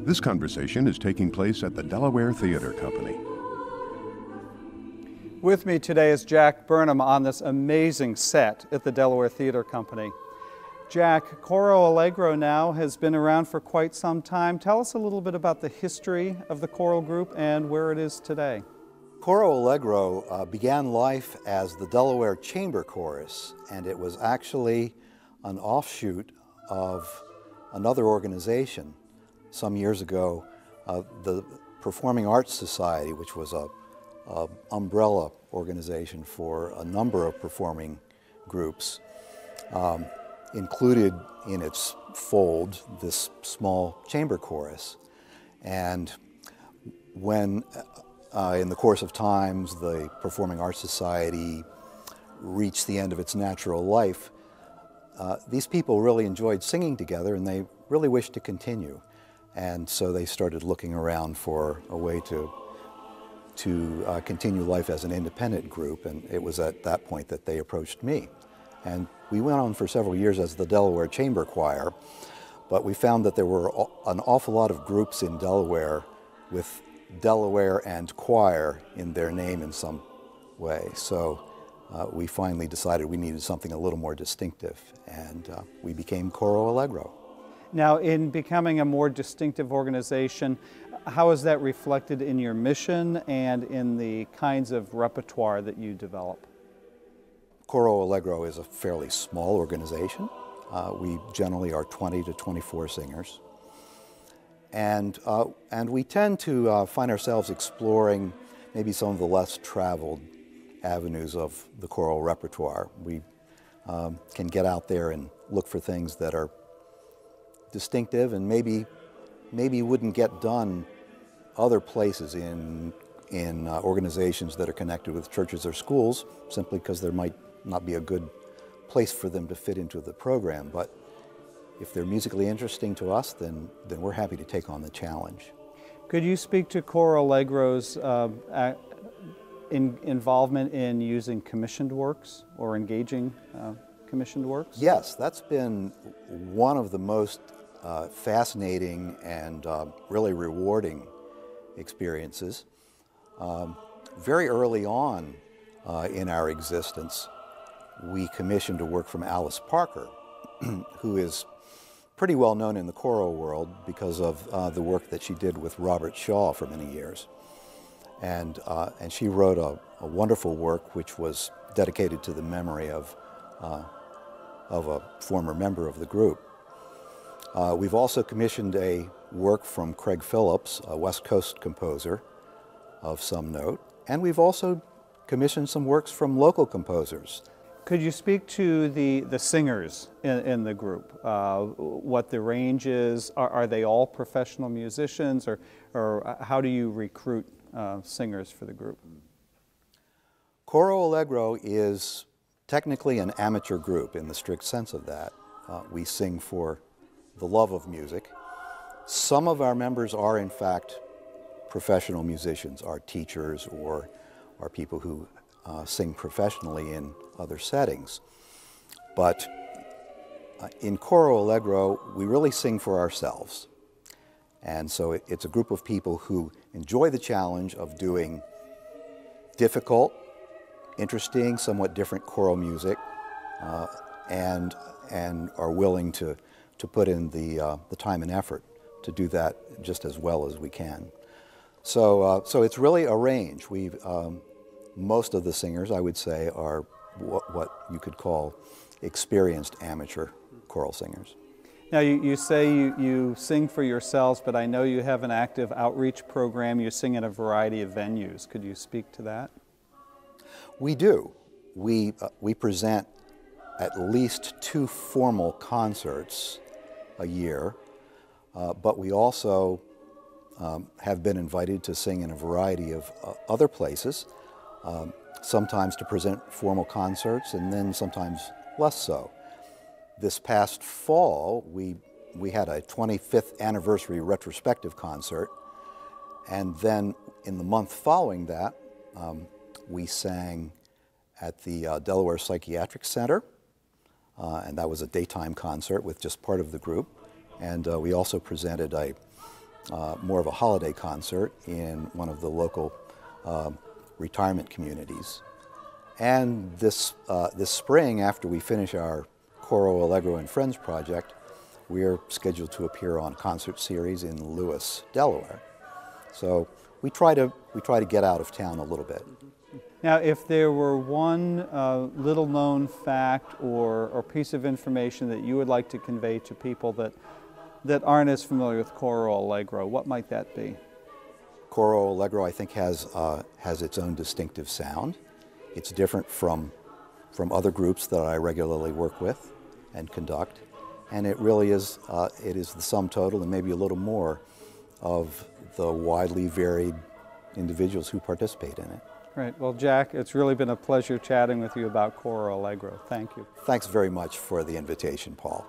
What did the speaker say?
This conversation is taking place at the Delaware Theater Company. With me today is Jack Burnam on this amazing set at the Delaware Theater Company. Jack, Coro Allegro now has been around for quite some time. Tell us a little bit about the history of the choral group and where it is today. Coro Allegro began life as the Delaware Chamber Chorus, and it was actually an offshoot of another organization. Some years ago, the Performing Arts Society, which was a umbrella organization for a number of performing groups, included in its fold this small chamber chorus. And when in the course of times the Performing Arts Society reached the end of its natural life, these people really enjoyed singing together and they really wished to continue. And so they started looking around for a way to continue life as an independent group, and it was at that point that they approached me. And we went on for several years as the Delaware Chamber Choir, but we found that there were an awful lot of groups in Delaware with Delaware and choir in their name in some way. So we finally decided we needed something a little more distinctive, and we became Coro Allegro. Now, in becoming a more distinctive organization, how is that reflected in your mission and in the kinds of repertoire that you develop? Coro Allegro is a fairly small organization. We generally are 20 to 24 singers. And we tend to find ourselves exploring maybe some of the less traveled avenues of the choral repertoire. We can get out there and look for things that are distinctive and maybe wouldn't get done other places in organizations that are connected with churches or schools, simply because there might not be a good place for them to fit into the program. But if they're musically interesting to us, then we're happy to take on the challenge. Could you speak to Coro Allegro's involvement in using commissioned works or engaging commissioned works? Yes, that's been one of the most fascinating and really rewarding experiences. Very early on in our existence, we commissioned a work from Alice Parker, who is pretty well known in the choral world because of the work that she did with Robert Shaw for many years. And she wrote a wonderful work which was dedicated to the memory of a former member of the group. We've also commissioned a work from Craig Phillips, a West Coast composer of some note, and we've also commissioned some works from local composers. Could you speak to the singers in the group? What the range is? Are they all professional musicians, or how do you recruit singers for the group? Coro Allegro is technically an amateur group in the strict sense of that. We sing for the love of music. Some of our members are in fact professional musicians, are teachers or are people who sing professionally in other settings. But in Coro Allegro, we really sing for ourselves. And so it's a group of people who enjoy the challenge of doing difficult, interesting, somewhat different choral music, and are willing to put in the time and effort to do that just as well as we can. So it's really a range. Most of the singers, I would say, are what you could call experienced amateur choral singers. Now you say you sing for yourselves, but I know you have an active outreach program. You sing at a variety of venues. Could you speak to that? We do. We present at least 2 formal concerts a year, but we also have been invited to sing in a variety of other places, sometimes to present formal concerts and then sometimes less so. This past fall, we had a 25th anniversary retrospective concert, and then in the month following that, we sang at the Delaware Psychiatric Center, and that was a daytime concert with just part of the group. And we also presented more of a holiday concert in one of the local retirement communities. And this spring, after we finish our Coro Allegro and Friends project, we're scheduled to appear on a concert series in Lewis, Delaware. So we try to get out of town a little bit. Now, if there were one little-known fact or piece of information that you would like to convey to people that aren't as familiar with Coro Allegro, what might that be? Coro Allegro, I think, has its own distinctive sound. It's different from other groups that I regularly work with and conduct, and it really is the sum total and maybe a little more of the widely varied individuals who participate in it. Great. Well, Jack, it's really been a pleasure chatting with you about Coro Allegro. Thank you. Thanks very much for the invitation, Paul.